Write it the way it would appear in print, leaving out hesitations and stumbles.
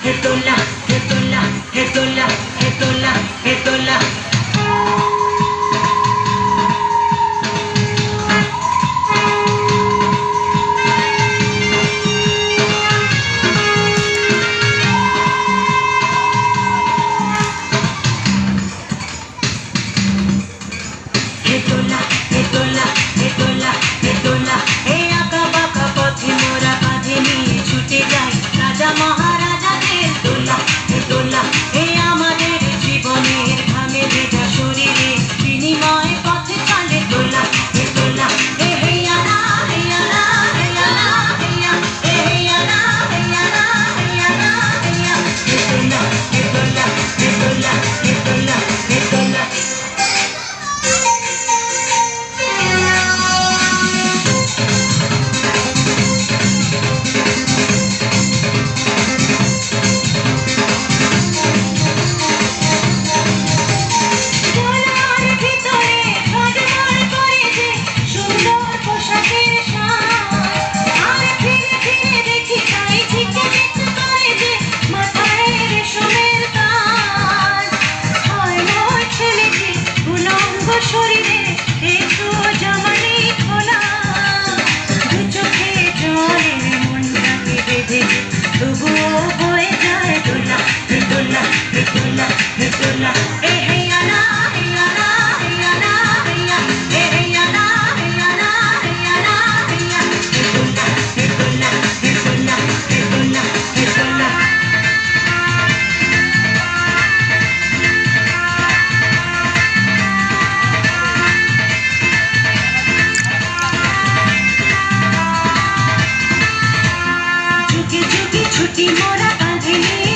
হেতোলা হেতোলা হেতোলা হেতোলা হেতোলা হেতোলা হেতোলা হেতোলা হেতোলা এই আঁকা বাঁকা পথে মোরা কাঁধে নিয়ে ছুটে যাই রাজা মহারাজাদের দোলা হেতোলা এই আমাদের জীবনের ঘামে ভেজা শরীরে বিনিময় পথে চলে দোলা হেতোলা হে হেয়ারা হেয়ারা হেয়ারা হেয়া হে হেয়ারা হেয়ারা হেয়ারা হেয়া হেতোলা হেতোলা হেতোলা হেতোলা হেতোলা শরীরে একটু জমানি খোলা দু চোখে জলে মনটাকে বেঁধে তবুও বয়ে যায় দোলা হেতোলা হেতোলা হেতোলা এ হেয়ালা হেয়ালা হেয়ালা হেয়া এ হেয়ালা হেয়ালা হেয়ালা হেয়া হেতোলা হেতোলা হেতোলা হেতোলা হেতোলা ছুটি মোরা কাঁধে নিয়ে